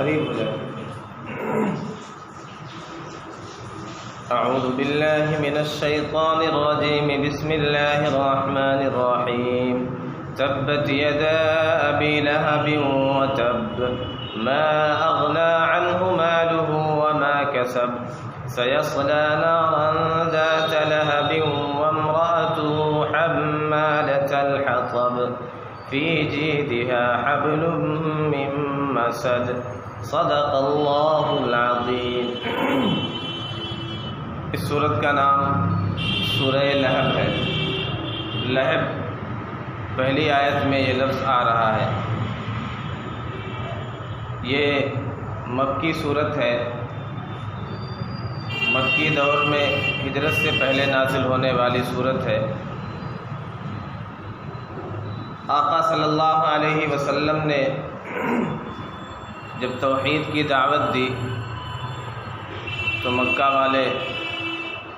قریب ہو جائے. اعوذ باللہ من الشیطان الرجیم. بسم اللہ الرحمن الرحیم. تبت یدا ابی لہب وتب ما اغنى عنه ماله وما كسب سيصلى نارا ذات لهب وامرأته حمالة الحطب في جيدها حبل من مسد. صدق اللہ العظیم. اس سورت کا نام سورہ لہب ہے. لہب پہلی آیت میں یہ لفظ آ رہا ہے. یہ مکی صورت ہے. مکی دور میں ہجرت سے پہلے نازل ہونے والی صورت ہے. آقا صلی اللہ علیہ وسلم نے جب توحید کی دعوت دی تو مکہ والے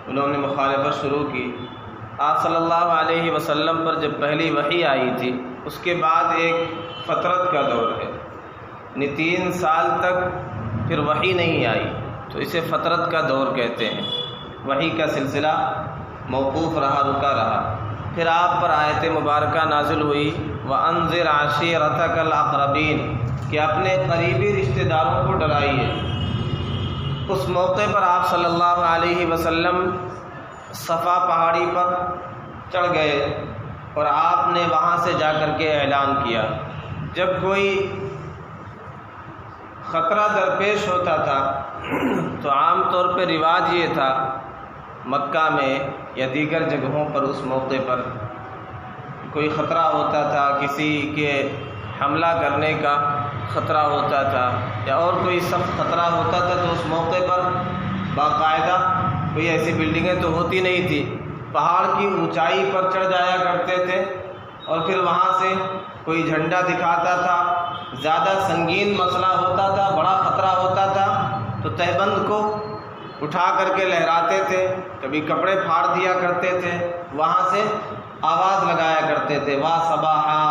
انہوں نے مخالفت شروع کی. آپ صلی اللہ علیہ وسلم پر جب پہلی وحی آئی تھی اس کے بعد ایک فترت کا دور ہے، 3 سال تک پھر وحی نہیں آئی، تو اسے فترت کا دور کہتے ہیں. وحی کا سلسلہ موقوف رہا، رکا رہا. پھر آپ پر آیت مبارکہ نازل ہوئی وَأَنذِرْ عَشِيرَتَكَ الْأَقْرَبِينَ کہ اپنے قریبی رشتہ داروں کو ڈرائیے. اس موقع پر آپ صلی اللہ علیہ وسلم صفا پہاڑی پر چڑھ گئے اور آپ نے وہاں سے جا کر کے اعلان کیا. جب کوئی خطرہ درپیش ہوتا تھا تو عام طور پہ رواج یہ تھا مکہ میں یا دیگر جگہوں پر اس موقع پر کوئی خطرہ ہوتا تھا، کسی کے حملہ کرنے کا خطرہ ہوتا تھا یا اور کوئی سخت خطرہ ہوتا تھا، تو اس موقع پر باقاعدہ کوئی ایسی بلڈنگیں تو ہوتی نہیں تھی، پہاڑ کی اونچائی پر چڑھ جایا کرتے تھے اور پھر وہاں سے کوئی جھنڈا دکھاتا تھا. زیادہ سنگین مسئلہ ہوتا تھا، بڑا خطرہ ہوتا تھا تو تہبند کو اٹھا کر کے لہراتے تھے، کبھی کپڑے پھاڑ دیا کرتے تھے، وہاں سے آواز لگایا کرتے تھے وا صباحا،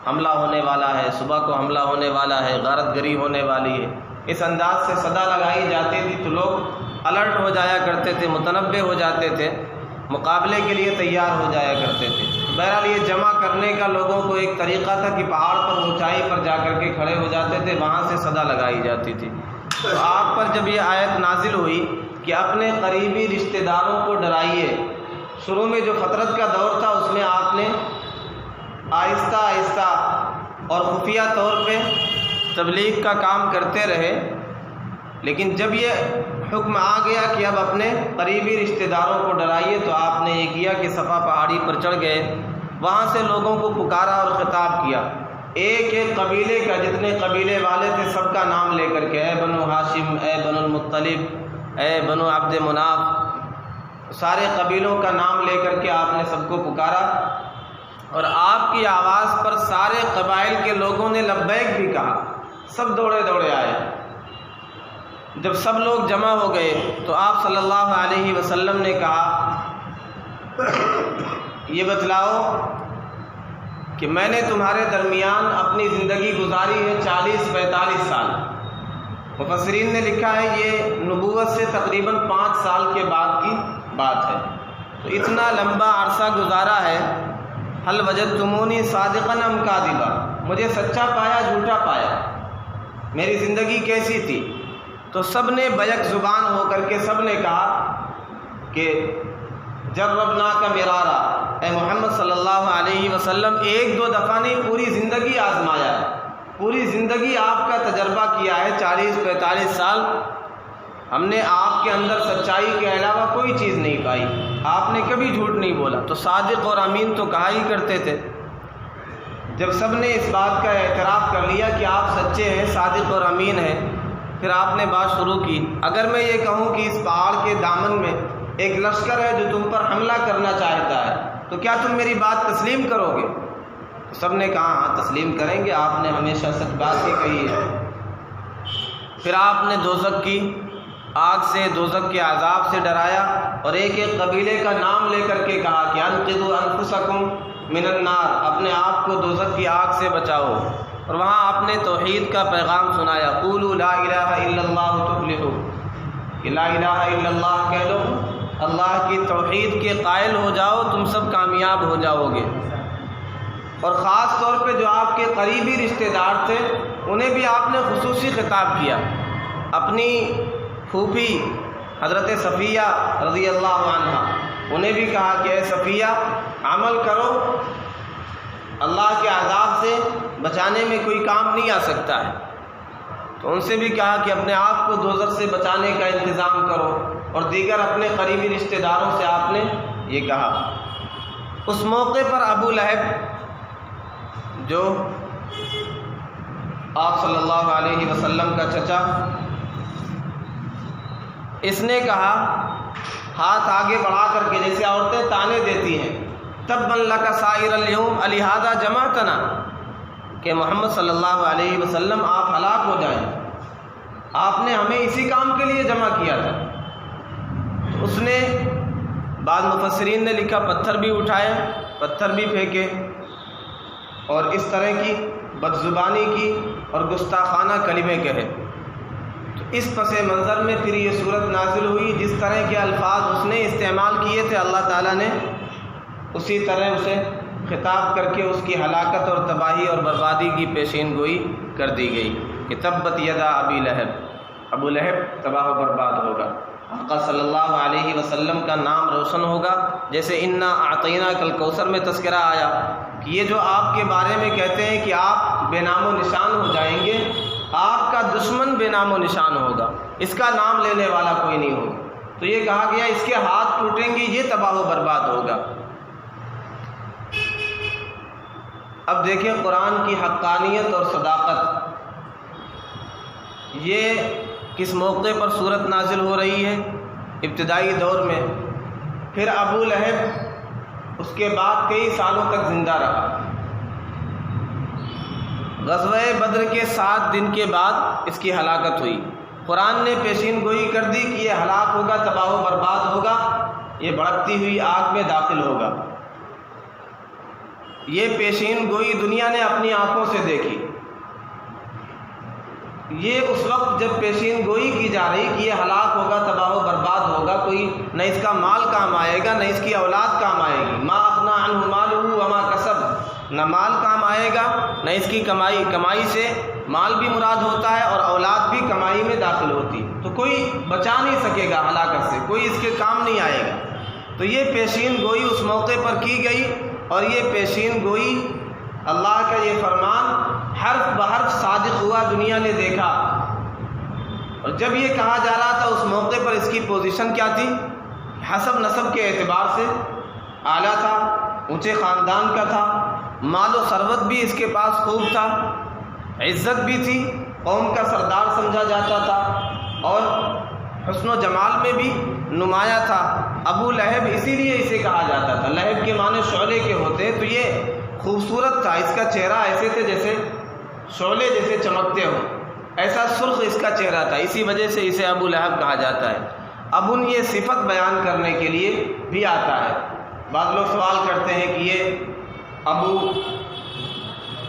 حملہ ہونے والا ہے، صبح کو حملہ ہونے والا ہے، غارت گری ہونے والی ہے. اس انداز سے صدا لگائی جاتی تھی تو لوگ الرٹ ہو جایا کرتے تھے، متنبہ ہو جاتے تھے، مقابلے کے لیے تیار ہو جایا کرتے تھے. بہرحال یہ جمع کرنے کا لوگوں کو ایک طریقہ تھا کہ پہاڑ پر اونچائی پر جا کر کے کھڑے ہو جاتے تھے، وہاں سے صدا لگائی جاتی تھی. تو آپ پر جب یہ آیت نازل ہوئی کہ اپنے قریبی رشتہ داروں کو ڈرائیے، شروع میں جو فطرت کا دور تھا اس میں آپ نے آہستہ آہستہ اور خفیہ طور پہ تبلیغ کا کام کرتے رہے، لیکن جب یہ حکم آ گیا کہ اب اپنے قریبی رشتہ داروں کو ڈرائیے تو آپ نے یہ کیا کہ صفا پہاڑی پر چڑھ گئے، وہاں سے لوگوں کو پکارا اور خطاب کیا. ایک ایک قبیلے کا، جتنے قبیلے والے تھے سب کا نام لے کر کے، اے بنو ہاشم، اے بنو المطلب، اے بنو عبد مناف، سارے قبیلوں کا نام لے کر کے آپ نے سب کو پکارا اور آپ کی آواز پر سارے قبائل کے لوگوں نے لبیک بھی کہا. سب دوڑے دوڑے آئے. جب سب لوگ جمع ہو گئے تو آپ صلی اللہ علیہ وسلم نے کہا یہ بتلاؤ کہ میں نے تمہارے درمیان اپنی زندگی گزاری ہے 40-45 سال. مفسرین نے لکھا ہے یہ نبوت سے تقریباً 5 سال کے بعد کی بات ہے. تو اتنا لمبا عرصہ گزارا ہے. حل وجدتمونی صادقا ام کاذبا، مجھے سچا پایا جھوٹا پایا، میری زندگی کیسی تھی؟ تو سب نے بیک زبان ہو کر کے سب نے کہا کہ جربناک مرارا، اے محمد صلی اللہ علیہ وسلم 1-2 دفعہ نہیں، پوری زندگی آزمایا ہے، پوری زندگی آپ کا تجربہ کیا ہے. 40-45 سال ہم نے آپ کے اندر سچائی کے علاوہ کوئی چیز نہیں پائی، آپ نے کبھی جھوٹ نہیں بولا. تو صادق اور امین تو کہا ہی کرتے تھے. جب سب نے اس بات کا اعتراف کر لیا کہ آپ سچے ہیں، صادق اور امین ہیں، پھر آپ نے بات شروع کی اگر میں یہ کہوں کہ اس پہاڑ کے دامن میں ایک لشکر ہے جو تم پر حملہ کرنا چاہتا ہے تو کیا تم میری بات تسلیم کرو گے؟ سب نے کہا ہاں تسلیم کریں گے، آپ نے ہمیشہ سچ بات ہی کہی ہے. پھر آپ نے دوزخ کی آگ سے، دوزخ کے عذاب سے ڈرایا اور ایک ایک قبیلے کا نام لے کر کے کہا کہ انقذوا انفسکم من النار، اپنے آپ کو دوزخ کی آگ سے بچاؤ. اور وہاں آپ نے توحید کا پیغام سنایا، قولوا لا الہ الا اللہ تفلحوا، کہ لا الہ الا اللہ کہہ لو، اللہ کی توحید کے قائل ہو جاؤ، تم سب کامیاب ہو جاؤ گے۔ اور خاص طور پہ جو آپ کے قریبی رشتہ دار تھے انہیں بھی آپ نے خصوصی خطاب کیا، اپنی پھوپھی حضرت صفیہ رضی اللہ عنہ، انہیں بھی کہا کہ اے صفیہ عمل کرو، اللہ کے عذاب سے بچانے میں کوئی کام نہیں آ سکتا ہے۔ تو ان سے بھی کہا کہ اپنے آپ کو دوزخ سے بچانے کا انتظام کرو، اور دیگر اپنے قریبی رشتہ داروں سے آپ نے یہ کہا۔ اس موقع پر ابو لہب جو آپ صلی اللہ علیہ وسلم کا چچا، اس نے کہا ہاتھ آگے بڑھا کر کے، جیسے عورتیں تانے دیتی ہیں، تبا لک سائر الیوم الہذا جمعتنا، کہ محمد صلی اللہ علیہ وسلم آپ ہلاک ہو جائیں، آپ نے ہمیں اسی کام کے لیے جمع کیا تھا۔ تو اس نے، بعض مفسرین نے لکھا، پتھر بھی اٹھائے، پتھر بھی پھینکے، اور اس طرح کی بدزبانی کی اور گستاخانہ کلمے کہے۔ تو اس پس منظر میں پھر یہ صورت نازل ہوئی، جس طرح کے الفاظ اس نے استعمال کیے تھے اللہ تعالیٰ نے اسی طرح اسے خطاب کر کے اس کی ہلاکت اور تباہی اور بربادی کی پیشین گوئی کر دی گئی کہ تبت یدا ابی لہب، ابو لہب تباہ و برباد ہوگا۔ آقا صلی اللہ علیہ وسلم کا نام روشن ہوگا، جیسے انا اعطیناک الکوثر میں تذکرہ آیا کہ یہ جو آپ کے بارے میں کہتے ہیں کہ آپ بے نام و نشان ہو جائیں گے، آپ کا دشمن بے نام و نشان ہوگا، اس کا نام لینے والا کوئی نہیں ہوگا۔ تو یہ کہا گیا اس کے ہاتھ ٹوٹیں گے، یہ تباہ و برباد ہوگا۔ اب دیکھیں قرآن کی حقانیت اور صداقت، یہ کس موقع پر صورت نازل ہو رہی ہے؟ ابتدائی دور میں۔ پھر ابو لہب اس کے بعد کئی سالوں تک زندہ رہا۔ غزوہ بدر کے 7 دن کے بعد اس کی ہلاکت ہوئی۔ قرآن نے پیشین گوئی کر دی کہ یہ ہلاک ہوگا، تباہ و برباد ہوگا، یہ بھڑکتی ہوئی آگ میں داخل ہوگا۔ یہ پیشین گوئی دنیا نے اپنی آنکھوں سے دیکھی۔ یہ اس وقت جب پیشین گوئی کی جا رہی کہ یہ ہلاک ہوگا، تباہ و برباد ہوگا، کوئی نہ اس کا مال کام آئے گا، نہ اس کی اولاد کام آئے گی، ما اغنی عنہ مالہ وما کسب، نہ مال کام آئے گا نہ اس کی کمائی سے مال بھی مراد ہوتا ہے اور اولاد بھی کمائی میں داخل ہوتی ہے، تو کوئی بچا نہیں سکے گا ہلاکت سے، کوئی اس کے کام نہیں آئے گا۔ تو یہ پیشین گوئی اس موقع پر کی گئی، اور یہ پیشین گوئی اللہ کا یہ فرمان حرف بحرف صادق ہوا، دنیا نے دیکھا۔ اور جب یہ کہا جا رہا تھا اس موقع پر اس کی پوزیشن کیا تھی؟ حسب نسب کے اعتبار سے اعلیٰ تھا، اونچے خاندان کا تھا، مال و ثروت بھی اس کے پاس خوب تھا، عزت بھی تھی، قوم کا سردار سمجھا جاتا تھا، اور حسن و جمال میں بھی نمایاں تھا۔ ابو لہب اسی لیے اسے کہا جاتا تھا، لہب کے معنی شعلے کے ہوتے، تو یہ خوبصورت تھا، اس کا چہرہ ایسے تھے جیسے شعلے جیسے چمکتے ہو، ایسا سرخ اس کا چہرہ تھا، اسی وجہ سے اسے ابو لہب کہا جاتا ہے۔ ابن یہ صفت بیان کرنے کے لیے بھی آتا ہے۔ بعض لوگ سوال کرتے ہیں کہ یہ ابو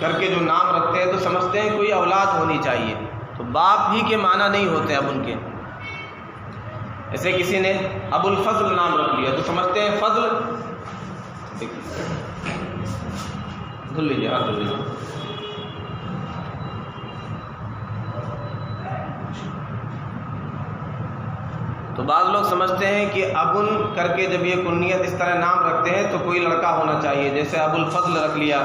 کر کے جو نام رکھتے ہیں تو سمجھتے ہیں کوئی اولاد ہونی چاہیے، تو باپ ہی کے معنی نہیں ہوتے ابن کے۔ ایسے کسی نے ابو الفضل نام رکھ لیا تو سمجھتے ہیں فضل، دھل لیجیے، ہاتھ دھل لیجیے۔ تو بعض لوگ سمجھتے ہیں کہ ابن کر کے جب یہ کنیت اس طرح نام رکھتے ہیں تو کوئی لڑکا ہونا چاہیے، جیسے ابو الفضل رکھ لیا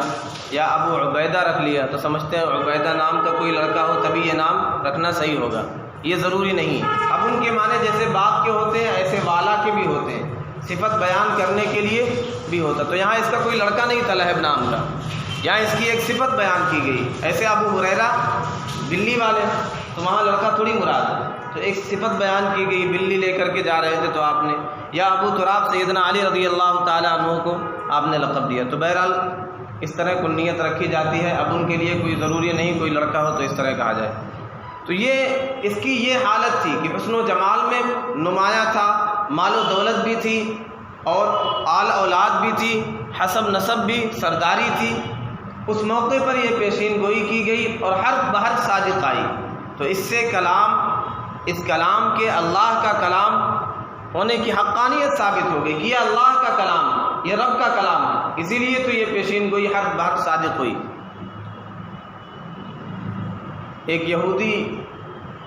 یا ابو عبیدہ رکھ لیا، تو سمجھتے ہیں عبیدہ نام کا کوئی لڑکا ہو تبھی یہ نام رکھنا صحیح ہوگا، یہ ضروری نہیں ہے۔ ابن کے معنی جیسے باپ کے ہوتے ہیں ایسے والا کے بھی ہوتے ہیں، صفت بیان کرنے کے لیے بھی ہوتا۔ تو یہاں اس کا کوئی لڑکا نہیں تھا لہب نام کا، یہاں اس کی ایک صفت بیان کی گئی۔ ایسے ابو ہریرہ بلی والے، تو وہاں لڑکا تھوڑی مراد ہے، تو ایک صفت بیان کی گئی، بلی لے کر کے جا رہے تھے تو آپ نے، یا ابو تراب سیدنا علی رضی اللہ تعالیٰ عنہ کو آپ نے لقب دیا۔ تو بہرحال اس طرح کنیت رکھی جاتی ہے، اب ان کے لیے کوئی ضروری نہیں کوئی لڑکا ہو تو اس طرح کہا جائے۔ تو یہ اس کی یہ حالت تھی کہ حسن و جمال میں نمایاں تھا، مال و دولت بھی تھی اور آل اولاد بھی تھی، حسب نسب بھی، سرداری تھی، اس موقع پر یہ پیشین گوئی کی گئی اور حرف بحرف صادق آئی، تو اس سے اس کلام کے اللہ کا کلام ہونے کی حقانیت ثابت ہو گئی کہ یہ اللہ کا کلام، یہ رب کا کلام ہے، اسی لیے تو یہ پیشین گوئی حرف بحرف صادق ہوئی۔ ایک یہودی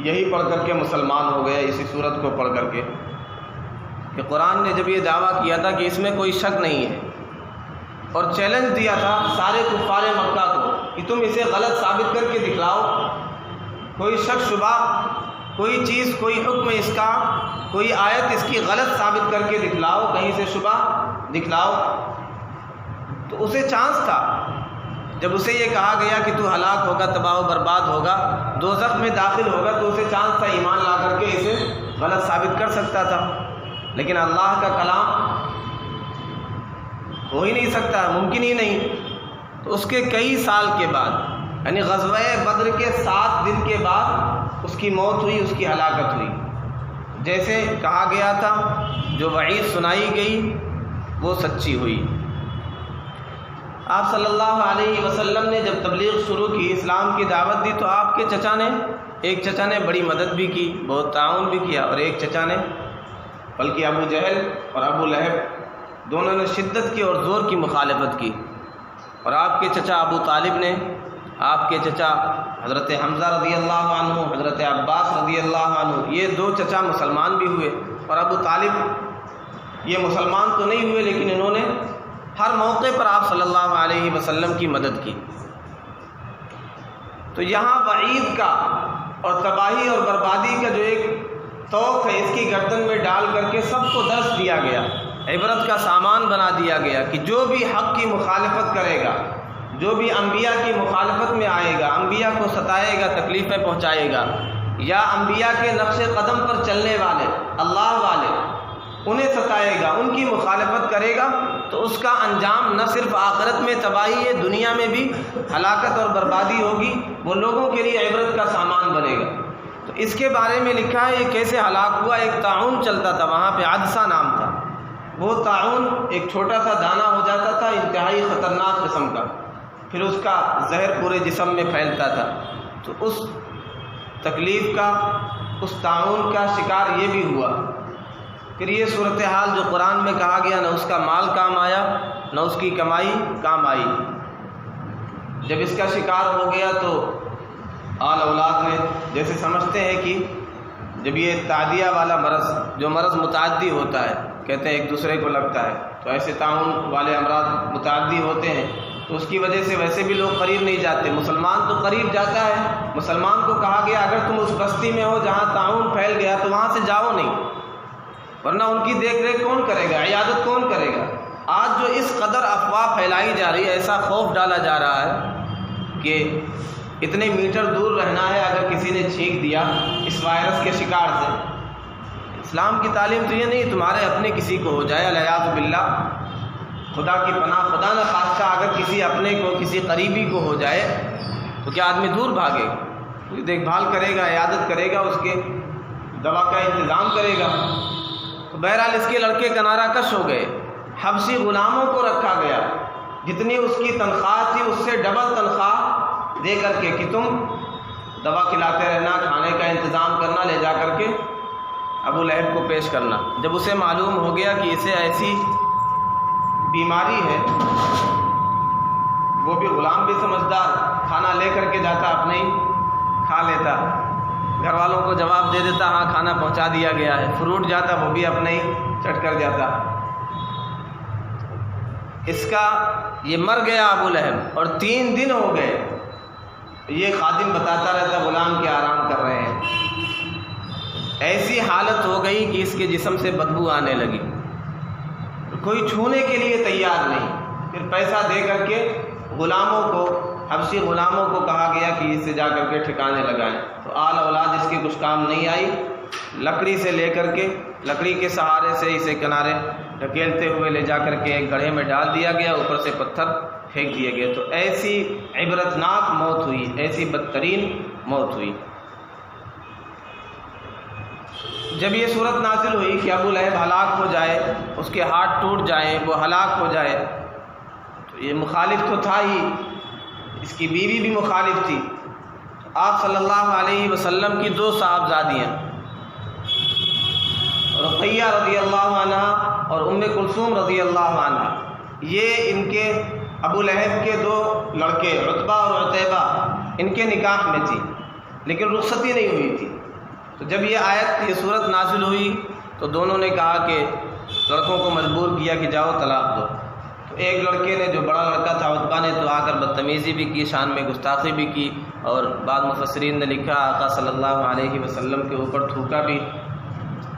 یہی پڑھ کر کے مسلمان ہو گیا، اسی صورت کو پڑھ کر کے، کہ قرآن نے جب یہ دعویٰ کیا تھا کہ اس میں کوئی شک نہیں ہے، اور چیلنج دیا تھا سارے کفار مکہ کو کہ تم اسے غلط ثابت کر کے دکھلاؤ، کوئی شک شبہ، کوئی چیز، کوئی حکم اس کا، کوئی آیت اس کی غلط ثابت کر کے دکھلاؤ، کہیں سے شبہ دکھلاؤ۔ تو اسے چانس تھا، جب اسے یہ کہا گیا کہ تو ہلاک ہوگا، تباہ و برباد ہوگا، دوزخ میں داخل ہوگا، تو اسے چانس تھا ایمان لا کر کے اسے غلط ثابت کر سکتا تھا، لیکن اللہ کا کلام ہو ہی نہیں سکتا، ممکن ہی نہیں۔ تو اس کے کئی سال کے بعد، یعنی غزوہ بدر کے 7 دن کے بعد اس کی موت ہوئی، اس کی ہلاکت ہوئی۔ جیسے کہا گیا تھا، جو وعید سنائی گئی وہ سچی ہوئی۔ آپ صلی اللہ علیہ وسلم نے جب تبلیغ شروع کی، اسلام کی دعوت دی، تو آپ کے ایک چچا نے بڑی مدد بھی کی، بہت تعاون بھی کیا، اور ایک چچا نے، بلکہ ابو جہل اور ابو لہب دونوں نے شدت کی اور زور کی مخالفت کی، اور آپ کے چچا ابو طالب نے، آپ کے چچا حضرت حمزہ رضی اللہ عنہ، حضرت عباس رضی اللہ عنہ، یہ 2 چچا مسلمان بھی ہوئے، اور ابو طالب یہ مسلمان تو نہیں ہوئے، لیکن انہوں نے ہر موقع پر آپ صلی اللہ علیہ وسلم کی مدد کی۔ تو یہاں وعید کا اور تباہی اور بربادی کا جو ایک توق ہے، اس کی گردن میں ڈال کر کے سب کو درس دیا گیا، عبرت کا سامان بنا دیا گیا کہ جو بھی حق کی مخالفت کرے گا، جو بھی انبیاء کی مخالفت میں آئے گا، انبیاء کو ستائے گا، تکلیفیں پہنچائے گا، یا انبیاء کے نقش قدم پر چلنے والے، اللہ والے، انہیں ستائے گا، ان کی مخالفت کرے گا، تو اس کا انجام نہ صرف آخرت میں تباہی ہے، دنیا میں بھی ہلاکت اور بربادی ہوگی، وہ لوگوں کے لیے عبرت کا سامان بنے گا۔ تو اس کے بارے میں لکھا ہے یہ کیسے ہلاک ہوا۔ ایک طاعون چلتا تھا وہاں پہ، عدسہ نام تھا، وہ طاعون ایک چھوٹا سا دانہ ہو جاتا تھا، انتہائی خطرناک قسم کا، پھر اس کا زہر پورے جسم میں پھیلتا تھا۔ تو اس تکلیف کا، اس طاعون کا شکار یہ بھی ہوا۔ پھر یہ صورتحال جو قرآن میں کہا گیا، نہ اس کا مال کام آیا، نہ اس کی کمائی کام آئی۔ جب اس کا شکار ہو گیا تو آل اولاد نے، جیسے سمجھتے ہیں کہ جب یہ تعدیہ والا مرض، جو مرض متعدی ہوتا ہے، کہتے ہیں ایک دوسرے کو لگتا ہے، تو ایسے طاعون والے امراض متعدی ہوتے ہیں، تو اس کی وجہ سے ویسے بھی لوگ قریب نہیں جاتے، مسلمان تو قریب جاتا ہے۔ مسلمان کو کہا گیا اگر تم اس بستی میں ہو جہاں طاعون پھیل گیا تو وہاں سے جاؤ نہیں، ورنہ ان کی دیکھ ریکھ کون کرے گا، عیادت کون کرے گا۔ آج جو اس قدر افواہ پھیلائی جا رہی ہے، ایسا خوف ڈالا جا رہا ہے کہ اتنے میٹر دور رہنا ہے اگر کسی نے چھینک دیا اس وائرس کے شکار سے۔ اسلام کی تعلیم تو یہ نہیں تمہارے اپنے کسی کو ہو جائے، العیاذ باللہ، خدا کی پناہ، خدا نہ خواستہ اگر کسی اپنے کو، کسی قریبی کو ہو جائے تو کیا آدمی دور بھاگے گا؟ کوئی دیکھ بھال کرے گا، عیادت کرے گا، اس کے دوا کا انتظام کرے گا۔ تو بہرحال اس کے لڑکے کنارہ کش ہو گئے، حبشی غلاموں کو رکھا گیا، جتنی اس کی تنخواہ تھی اس سے ڈبل تنخواہ دے کر کے، کہ تم دوا کھلاتے رہنا، کھانے کا انتظام کرنا، لے جا کر کے ابو لہب کو پیش کرنا۔ جب اسے معلوم ہو گیا کہ اسے ایسی بیماری ہے، وہ بھی غلام بھی سمجھدار، کھانا لے کر کے جاتا، اپنے ہی کھا لیتا، گھر والوں کو جواب دے دیتا ہاں کھانا پہنچا دیا گیا ہے، فروٹ جاتا وہ بھی اپنے ہی چٹ کر جاتا۔ اس کا یہ مر گیا ابو لہب، اور 3 دن ہو گئے، یہ خادم بتاتا رہتا غلام کے آرام کر رہے ہیں۔ ایسی حالت ہو گئی کہ اس کے جسم سے بدبو آنے لگی، کوئی چھونے کے لیے تیار نہیں۔ پھر پیسہ دے کر کے غلاموں کو، حبشی غلاموں کو کہا گیا کہ اس سے جا کر کے ٹھکانے لگائیں۔ تو آل اولاد اس کی کچھ کام نہیں آئی، لکڑی سے لے کر کے، لکڑی کے سہارے سے اسے کنارے ڈھکیلتے ہوئے لے جا کر کے ایک گڑھے میں ڈال دیا گیا، اوپر سے پتھر پھینک دیے گئے۔ تو ایسی عبرتناک موت ہوئی، ایسی بدترین موت ہوئی۔ جب یہ صورت نازل ہوئی کہ ابو لہب ہلاک ہو جائے، اس کے ہاتھ ٹوٹ جائیں، وہ ہلاک ہو جائے، تو یہ مخالف تو تھا ہی، اس کی بیوی بھی مخالف تھی. آپ صلی اللہ علیہ وسلم کی 2 صاحبزادیاں رقیہ رضی اللہ عنہ اور ام کلثوم رضی اللہ عنہ، یہ ان کے ابو لہب کے 2 لڑکے عتبہ اور عتیبہ ان کے نکاح میں تھی، لیکن رخصتی نہیں ہوئی تھی. تو جب یہ صورت نازل ہوئی تو دونوں نے کہا کہ لڑکوں کو مجبور کیا کہ جاؤ طلاق دو. تو ایک لڑکے نے، جو بڑا لڑکا تھا عتبہ نے، تو آ کر بدتمیزی بھی کی، شان میں گستاخی بھی کی، اور بعض مفسرین نے لکھا آقا صلی اللہ علیہ وسلم کے اوپر تھوکا بھی.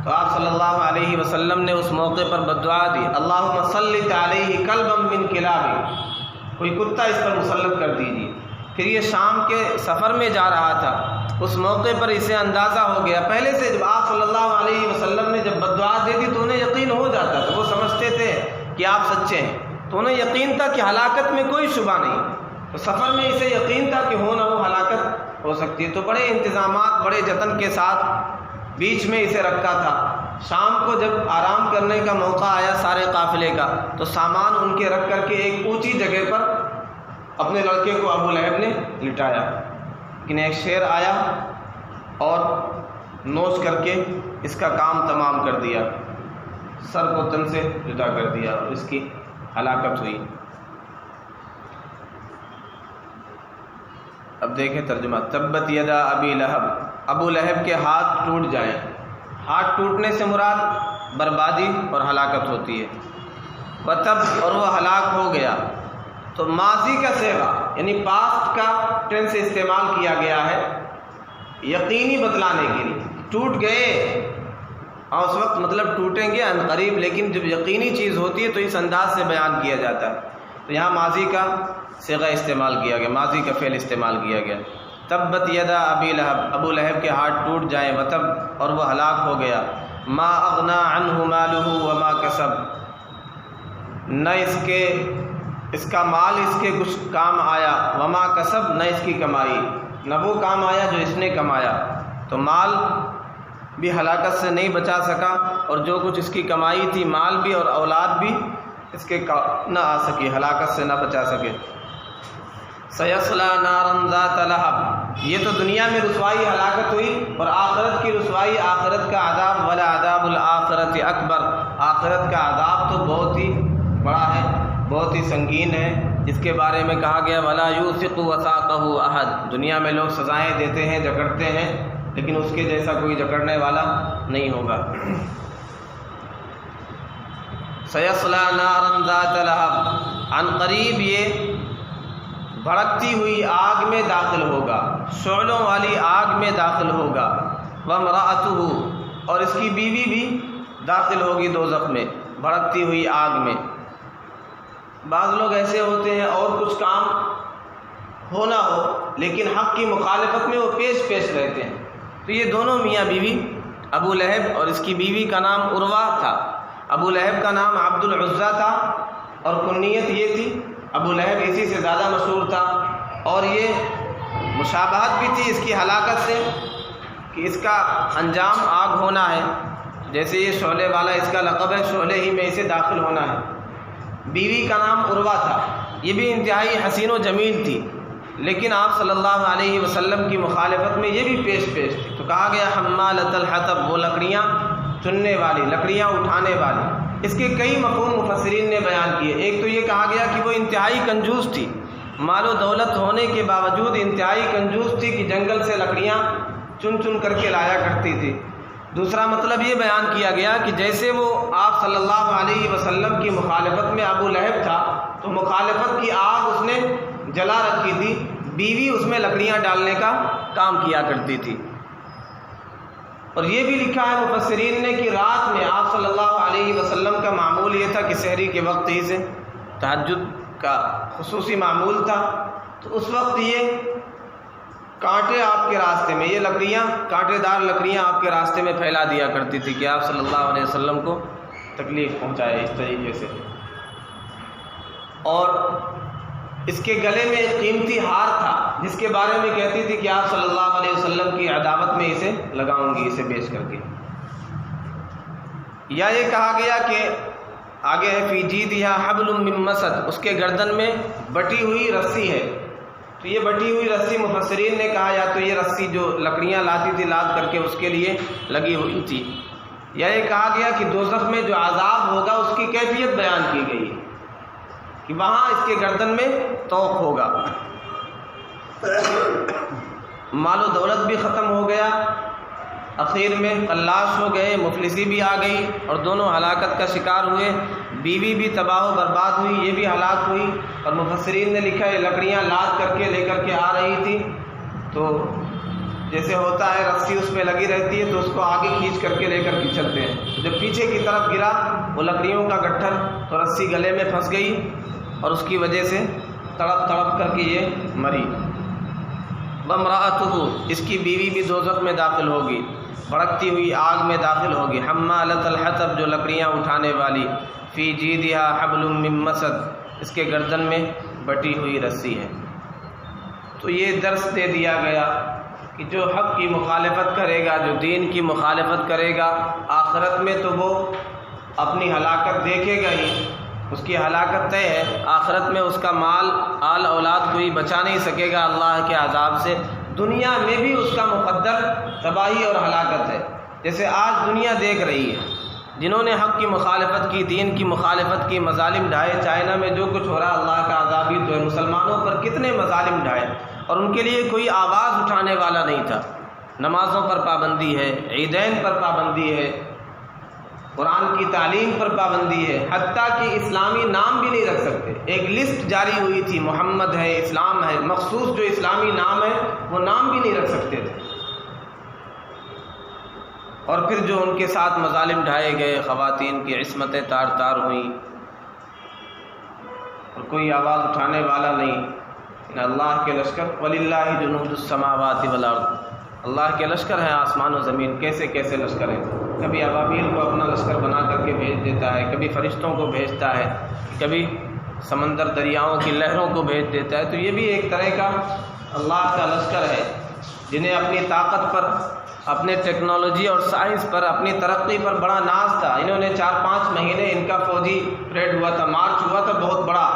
تو آپ صلی اللہ علیہ وسلم نے اس موقع پر بددعا دی، اللہم سلط علیہ کلبا من کلابک، کوئی کتا اس پر مسلط کر دیجیے. پھر یہ شام کے سفر میں جا رہا تھا، اس موقع پر اسے اندازہ ہو گیا. پہلے سے جب آپ صلی اللہ علیہ وسلم نے جب بددعا دے دی تو انہیں یقین ہو جاتا تھا، وہ سمجھتے تھے کہ آپ سچے ہیں، تو انہیں یقین تھا کہ ہلاکت میں کوئی شبہ نہیں. تو سفر میں اسے یقین تھا کہ ہو نہ ہو ہلاکت ہو سکتی ہے، تو بڑے انتظامات، بڑے جتن کے ساتھ بیچ میں اسے رکھا تھا. شام کو جب آرام کرنے کا موقع آیا سارے قافلے کا، تو سامان ان کے رکھ کر کے ایک اونچی جگہ پر اپنے لڑکے کو ابو لہب نے لٹایا. لیکن ایک شیر آیا اور نوچ کر کے اس کا کام تمام کر دیا، سر کو تن سے جدا کر دیا اور اس کی ہلاکت ہوئی. اب دیکھیں ترجمہ، تبت یدا ابی لہب، ابو لہب کے ہاتھ ٹوٹ جائیں. ہاتھ ٹوٹنے سے مراد بربادی اور ہلاکت ہوتی ہے. وتب، اور وہ ہلاک ہو گیا. تو ماضی کا صیغہ یعنی پاسٹ کا ٹینس استعمال کیا گیا ہے یقینی بتلانے کے لیے. ٹوٹ گئے، ہاں اس وقت مطلب ٹوٹیں گے ان قریب، لیکن جب یقینی چیز ہوتی ہے تو اس انداز سے بیان کیا جاتا ہے. تو یہاں ماضی کا صیغہ استعمال کیا گیا، ماضی کا فعل استعمال کیا گیا. تبت یدا ابی لہب، ابو لہب کے ہاتھ ٹوٹ جائیں. وتب، اور وہ ہلاک ہو گیا. ما اغنا عنہ مالہ وما کسب، نہ اس کا مال اس کے کچھ کام آیا. وما کسب، نہ اس کی کمائی، نہ وہ کام آیا جو اس نے کمایا. تو مال بھی ہلاکت سے نہیں بچا سکا، اور جو کچھ اس کی کمائی تھی، مال بھی اور اولاد بھی، اس کے نہ آ سکی، ہلاکت سے نہ بچا سکے. سیصلی نارا ذات لہب، یہ تو دنیا میں رسوائی ہلاکت ہوئی، اور آخرت کی رسوائی، آخرت کا عذاب، ولعذاب الآخرۃ اکبر، آخرت کا عذاب تو بہت ہی بڑا ہے، بہت ہی سنگین ہے، جس کے بارے میں کہا گیا ولا یوثق وثاقہ احد. دنیا میں لوگ سزائیں دیتے ہیں، جکڑتے ہیں، لیکن اس کے جیسا کوئی جکڑنے والا نہیں ہوگا. سیصلی نارا ذات لہب، عن قریب یہ بھڑکتی ہوئی آگ میں داخل ہوگا، شعلوں والی آگ میں داخل ہوگا. وامرأتہ، اور اس کی بیوی بھی داخل ہوگی دوزخ میں، بھڑکتی ہوئی آگ میں. بعض لوگ ایسے ہوتے ہیں اور کچھ کام ہو نہ ہو لیکن حق کی مخالفت میں وہ پیش رہتے ہیں. تو یہ دونوں میاں بیوی، ابو لہب اور اس کی بیوی کا نام عروہ تھا. ابو لہب کا نام عبد العزیٰ تھا اور کنیت یہ تھی ابو لہب، اسی سے زیادہ مشہور تھا. اور یہ مشابہت بھی تھی اس کی ہلاکت سے کہ اس کا انجام آگ ہونا ہے، جیسے یہ شعلے والا اس کا لقب ہے، شعلے ہی میں اسے داخل ہونا ہے. بیوی کا نام عروہ تھا، یہ بھی انتہائی حسین و جمیل تھی، لیکن آپ صلی اللہ علیہ وسلم کی مخالفت میں یہ بھی پیش تھی. تو کہا گیا حمالۃ الحطب، وہ لکڑیاں چننے والی، لکڑیاں اٹھانے والی. اس کے کئی مفہوم مفسرین نے بیان کیے. ایک تو یہ کہا گیا کہ وہ انتہائی کنجوس تھی، مال و دولت ہونے کے باوجود انتہائی کنجوس تھی کہ جنگل سے لکڑیاں چن کر کے لایا کرتی تھی. دوسرا مطلب یہ بیان کیا گیا کہ جیسے وہ آپ صلی اللہ علیہ وسلم کی مخالفت میں ابو لہب تھا تو مخالفت کی آگ اس نے جلا رکھی تھی، بیوی اس میں لکڑیاں ڈالنے کا کام کیا کرتی تھی. اور یہ بھی لکھا ہے مفسرین نے کہ رات میں آپ صلی اللہ علیہ وسلم کا معمول یہ تھا کہ سحری کے وقت ہی سے تہجد کا خصوصی معمول تھا، تو اس وقت یہ کانٹے آپ کے راستے میں، یہ لکڑیاں، کانٹے دار لکڑیاں آپ کے راستے میں پھیلا دیا کرتی تھی کہ آپ صلی اللہ علیہ وسلم کو تکلیف پہنچائے اس طریقے سے. اور اس کے گلے میں ایک قیمتی ہار تھا جس کے بارے میں کہتی تھی کہ آپ صلی اللہ علیہ وسلم کی عداوت میں اسے لگاؤں گی، اسے بیچ کر کے. یا یہ کہا گیا کہ آگے ہے فی جیدہا حبل من مسد، اس کے گردن میں بٹی ہوئی رسی ہے. تو یہ بٹی ہوئی رسی مفسرین نے کہا یا تو یہ رسی جو لکڑیاں لاتی تھی لاد کر کے اس کے لیے لگی ہوئی تھی، یا یہ کہا گیا کہ دوزخ میں جو عذاب ہوگا اس کی کیفیت بیان کی گئی کہ وہاں اس کے گردن میں طوق ہوگا۔ مال و دولت بھی ختم ہو گیا، اخیر میں قلاش ہو گئے، مفلسی بھی آ گئی اور دونوں ہلاکت کا شکار ہوئے، بیوی بھی تباہ و برباد ہوئی، یہ بھی ہلاک ہوئی۔ اور مفسرین نے لکھا ہے لکڑیاں لاد کر کے لے کر کے آ رہی تھی، تو جیسے ہوتا ہے رسی اس پہ لگی رہتی ہے تو اس کو آگے کھینچ کر کے لے کر کے چلتے ہیں، جب پیچھے کی طرف گرا وہ لکڑیوں کا گٹھر تو رسی گلے میں پھنس گئی اور اس کی وجہ سے تڑپ تڑپ کر کے یہ مری۔ وامرأتہ، اس کی بیوی بھی دوزخ میں داخل ہوگی، بھڑکتی ہوئی آگ میں داخل ہوگی۔ حمالۃ الحطب، جو لکڑیاں اٹھانے والی، فی جیدہا حبل من مسد، اس کے گردن میں بٹی ہوئی رسی ہے۔ تو یہ درس دے دیا گیا کہ جو حق کی مخالفت کرے گا، جو دین کی مخالفت کرے گا، آخرت میں تو وہ اپنی ہلاکت دیکھے گا ہی، اس کی ہلاکت طے ہے۔ آخرت میں اس کا مال آل اولاد کوئی بچا نہیں سکے گا اللہ کے عذاب سے، دنیا میں بھی اس کا مقدر تباہی اور ہلاکت ہے۔ جیسے آج دنیا دیکھ رہی ہے، جنہوں نے حق کی مخالفت کی، دین کی مخالفت کی، مظالم ڈھائے، چائنا میں جو کچھ ہو رہا اللہ کا عذاب ہی تو ہے، مسلمانوں پر کتنے مظالم ڈھائے اور ان کے لیے کوئی آواز اٹھانے والا نہیں تھا۔ نمازوں پر پابندی ہے، عیدین پر پابندی ہے، قرآن کی تعلیم پر پابندی ہے، حتیٰ کہ اسلامی نام بھی نہیں رکھ سکتے۔ ایک لسٹ جاری ہوئی تھی، محمد ہے، اسلام ہے، مخصوص جو اسلامی نام ہے وہ نام بھی نہیں رکھ سکتے تھے۔ اور پھر جو ان کے ساتھ مظالم ڈھائے گئے، خواتین کی عصمتیں تار تار ہوئیں اور کوئی آواز اٹھانے والا نہیں۔ اللہ کے لشکر، وَلِلَّهِ جُنُودُ السَّمَاوَاتِ وَالْأَرْضِ، اللہ کے لشکر ہیں آسمان و زمین۔ کیسے کیسے لشکر ہیں، کبھی ابابیل کو اپنا لشکر بنا کر کے بھیج دیتا ہے، کبھی فرشتوں کو بھیجتا ہے، کبھی سمندر دریاؤں کی لہروں کو بھیج دیتا ہے۔ تو یہ بھی ایک طرح کا اللہ کا لشکر ہے، جنہیں اپنی طاقت پر، اپنے ٹیکنالوجی اور سائنس پر، اپنی ترقی پر بڑا ناز تھا۔ انہوں نے 4-5 مہینے ان کا فوجی پریڈ ہوا تھا، مارچ ہوا تھا بہت بڑا،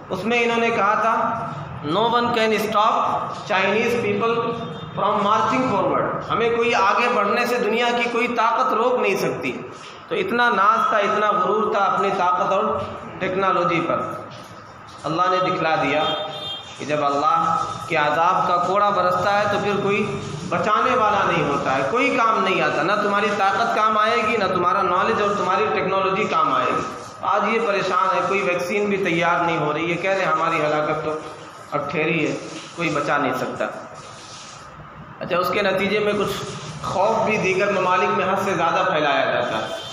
اس میں انہوں نے کہا تھا no one can stop Chinese people from marching forward, ہمیں کوئی آگے بڑھنے سے دنیا کی کوئی طاقت روک نہیں سکتی۔ تو اتنا ناز تھا، اتنا غرور تھا اپنی طاقت اور ٹیکنالوجی پر۔ اللہ نے دکھلا دیا کہ جب اللہ کے عذاب کا کوڑا برستا ہے تو پھر کوئی بچانے والا نہیں ہوتا ہے، کوئی کام نہیں آتا، نہ تمہاری طاقت کام آئے گی، نہ تمہارا نالج اور تمہاری ٹیکنالوجی کام آئے گی۔ آج یہ پریشان ہے، کوئی ویکسین بھی تیار نہیں ہو رہی ہے، کہہ رہے ہیں ہماری ہلاکت تو اب ٹھہری ہے، کوئی بچا نہیں سکتا۔ اچھا، اس کے نتیجے میں کچھ خوف بھی دیگر ممالک میں حد سے زیادہ پھیلایا جاتا ہے۔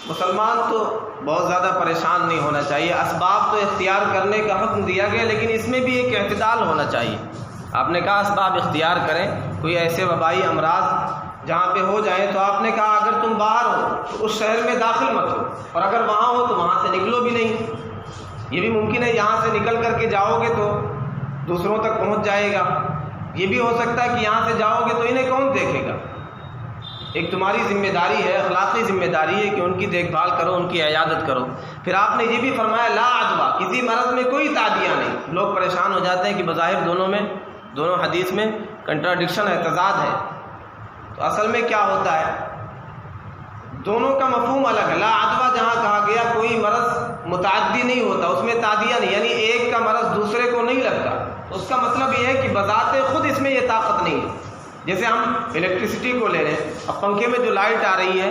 مسلمان تو بہت زیادہ پریشان نہیں ہونا چاہیے، اسباب تو اختیار کرنے کا حکم دیا گیا، لیکن اس میں بھی ایک اعتدال ہونا چاہیے۔ آپ نے کہا اسباب اختیار کریں، کوئی ایسے وبائی امراض جہاں پہ ہو جائیں تو آپ نے کہا اگر تم باہر ہو تو اس شہر میں داخل مت ہو، اور اگر وہاں ہو تو وہاں سے نکلو بھی نہیں۔ یہ بھی ممکن ہے یہاں سے نکل کر کے جاؤ گے تو دوسروں تک پہنچ جائے گا، یہ بھی ہو سکتا ہے کہ یہاں سے جاؤ گے تو انہیں کون دیکھے گا۔ ایک تمہاری ذمہ داری ہے، اخلاقی ذمہ داری ہے کہ ان کی دیکھ بھال کرو، ان کی عیادت کرو۔ پھر آپ نے یہ بھی فرمایا لا عدویٰ، کسی مرض میں کوئی تعدیہ نہیں۔ لوگ پریشان ہو جاتے ہیں کہ بظاہر دونوں حدیث میں کنٹراڈکشن ہے، تضاد ہے، تو اصل میں کیا ہوتا ہے، دونوں کا مفہوم الگ ہے۔ لا عدویٰ جہاں کہا گیا کوئی مرض متعدی نہیں ہوتا، اس میں تعدیہ نہیں، یعنی ایک کا مرض دوسرے کو نہیں لگتا، اس کا مطلب یہ ہے کہ بذات خود اس میں یہ طاقت نہیں ہے۔ جیسے ہم الیکٹریسٹی کو لے رہے ہیں، اب پنکھے میں جو لائٹ آ رہی ہے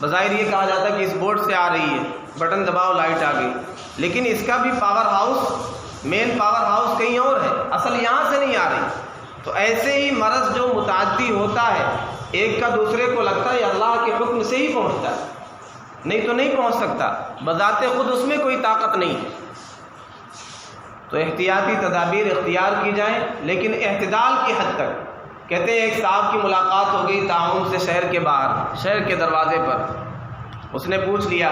بظاہر یہ کہا جاتا ہے کہ اس بورڈ سے آ رہی ہے، بٹن دباؤ لائٹ آ گئی، لیکن اس کا بھی power house, man power house کہیں اور ہے، اصل یہاں سے نہیں آ رہی۔ تو ایسے ہی مرض جو متعدی ہوتا ہے، ایک کا دوسرے کو لگتا ہے، اللہ کے حکم سے ہی پہنچتا ہے، نہیں تو نہیں پہنچ سکتا، بذات خود اس میں کوئی طاقت نہیں ہے۔ تو احتیاطی تدابیر اختیار کی جائیں، لیکن اعتدال کی حد تک۔ کہتے ہیں ایک صاحب کی ملاقات ہو گئی تعاون سے شہر کے باہر، شہر کے دروازے پر، اس نے پوچھ لیا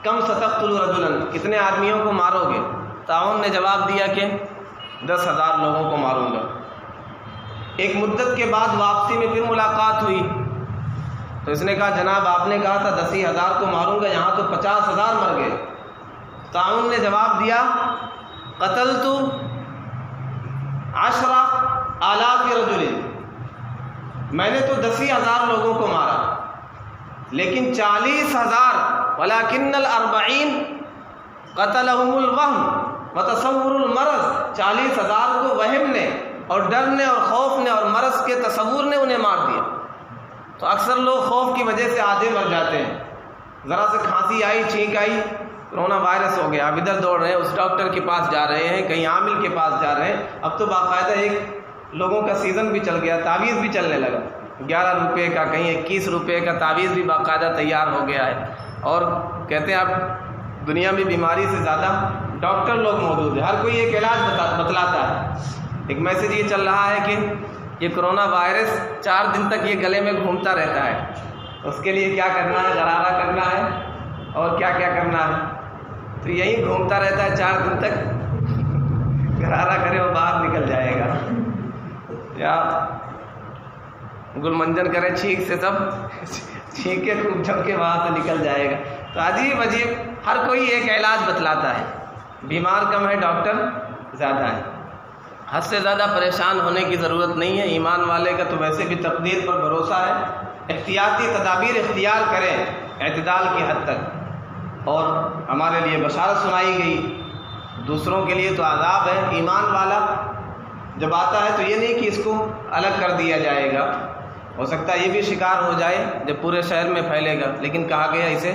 کم ستقتل رجلا، کتنے آدمیوں کو مارو گے؟ تعاون نے جواب دیا کہ 10,000 لوگوں کو ماروں گا۔ ایک مدت کے بعد واپسی میں پھر ملاقات ہوئی تو اس نے کہا جناب آپ نے کہا تھا 10,000 کو ماروں گا، یہاں تو 50,000 مر گئے۔ تعاون نے جواب دیا قتلت 10,000 رجل، میں نے تو 10,000 لوگوں کو مارا، لیکن 40,000 ولکن ال40 قتلهم الوہم وتصور المرض، 40,000 کو وہم نے اور ڈر نے اور خوف نے اور مرض کے تصور نے انہیں مار دیا۔ تو اکثر لوگ خوف کی وجہ سے آدھے مر جاتے ہیں، ذرا سے کھانسی آئی، چھینک آئی، کرونا وائرس ہو گیا، اب ادھر دوڑ رہے ہیں، اس ڈاکٹر کے پاس جا رہے ہیں، کہیں عامل کے پاس جا رہے ہیں۔ اب تو باقاعدہ ایک لوگوں کا سیزن بھی چل گیا، تعویذ بھی چلنے لگا، 11 روپے کا، کہیں 21 روپے کا تعویذ بھی باقاعدہ تیار ہو گیا ہے، اور کہتے ہیں اب دنیا میں بیماری سے زیادہ ڈاکٹر لوگ موجود ہیں، ہر کوئی ایک علاج بتلاتا ہے۔ ایک میسج یہ چل رہا ہے کہ یہ کرونا وائرس 4 دن تک یہ گلے میں گھومتا رہتا ہے، اس کے لیے کیا کرنا ہے، غرارہ کرنا ہے اور کیا کیا کرنا ہے، تو یہی گھومتا رہتا ہے 4 دن تک، غرارہ کرے وہ باہر نکل جائے گا، یا گل منجن کرے چھینک سے، سب چھینک کے خوب جم کے وہاں سے نکل جائے گا۔ تو عجیب عجیب ہر کوئی ایک علاج بتلاتا ہے، بیمار کم ہے ڈاکٹر زیادہ ہے۔ حد سے زیادہ پریشان ہونے کی ضرورت نہیں ہے، ایمان والے کا تو ویسے بھی تقدیر پر بھروسہ ہے، احتیاطی تدابیر اختیار کریں اعتدال کی حد تک، اور ہمارے لیے بشارت سنائی گئی، دوسروں کے لیے تو عذاب ہے۔ ایمان والا جب آتا ہے تو یہ نہیں کہ اس کو الگ کر دیا جائے گا، ہو سکتا ہے یہ بھی شکار ہو جائے جب پورے شہر میں پھیلے گا، لیکن کہا گیا اسے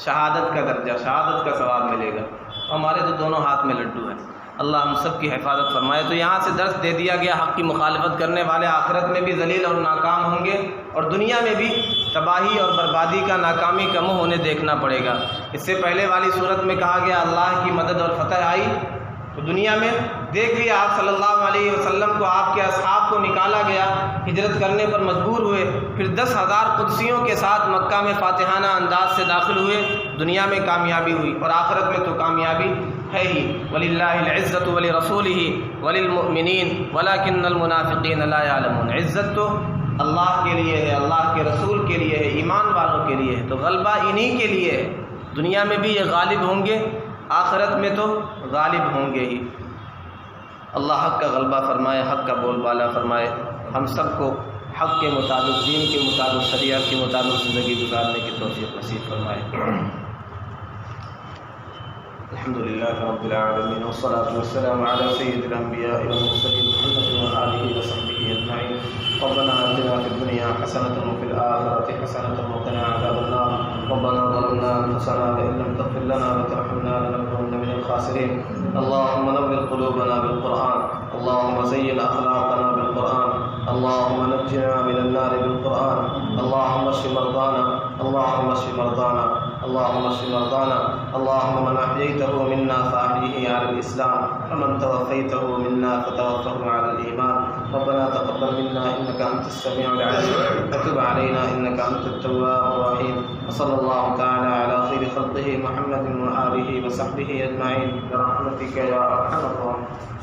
شہادت کا درجہ، شہادت کا ثواب ملے گا۔ ہمارے تو دونوں ہاتھ میں لڈو ہیں، اللہ ہم سب کی حفاظت فرمائے۔ تو یہاں سے درس دے دیا گیا، حق کی مخالفت کرنے والے آخرت میں بھی ذلیل اور ناکام ہوں گے، اور دنیا میں بھی تباہی اور بربادی کا، ناکامی کا منہ انہیں دیکھنا پڑے گا۔ اس سے پہلے والی صورت میں کہا گیا اللہ کی مدد اور فتح آئی، تو دنیا میں دیکھ لیا آپ صلی اللہ علیہ وسلم کو، آپ کے اصحاب کو نکالا گیا، ہجرت کرنے پر مجبور ہوئے، پھر 10,000 قدسیوں کے ساتھ مکہ میں فاتحانہ انداز سے داخل ہوئے، دنیا میں کامیابی ہوئی، اور آخرت میں تو کامیابی ہے ہی۔ وَلِلَّهِ الْعِزَّةُ وَلِرَسُولِهِ وَلِلْمُؤْمِنِينَ وَلَكِنَّ الْمُنَافِقِينَ لَا يَعْلَمُونَ۔ عزت تو اللہ کے لیے ہے، اللہ کے رسول کے لیے ہے، ایمان والوں کے لیے ہے، تو غلبہ انہی کے لیے ہے۔ دنیا میں بھی یہ غالب ہوں گے، آخرت میں تو غالب ہوں گے ہی۔ اللہ حق کا غلبہ فرمائے، حق کا بول بالا فرمائے، ہم سب کو حق کے مطابق، دین کے مطابق، شریعت کے مطابق زندگی گزارنے کی توفیق نصیب فرمائے۔ الحمدللہ رب العالمین، والصلاة والسلام علی سید الانبیاء والمرسلین محمد وآلہ وصحبہ اجمعین۔ ربنا آتنا فی الدنیا حسنۃ وفی الآخرۃ حسنۃ وقنا عذاب النار۔ ربنا ظلمنا انفسنا وإن لم تغفر لنا وترحمنا لنكونن من الخاسرین۔ اللهم نور قلوبنا بالقرآن، اللهم زين أخلاقنا بالقرآن، اللهم نجنا من النار بالقرآن، اللهم اشف مرضانا، اللهم اشف مرضانا، اللهم اشف مرضانا، اللهم من أحييته منا فأحيه على الإسلام، ومن توفيته منا فتوفه على الإيمان۔ ربنا تقبل منا إنك أنت السميع العليم، وتب علينا إنك أنت التواب الرحيم، وصلى الله تعالى على خير خلقه محمد وآله وصحبه أجمعين برحمتك يا أرحم الراحمين۔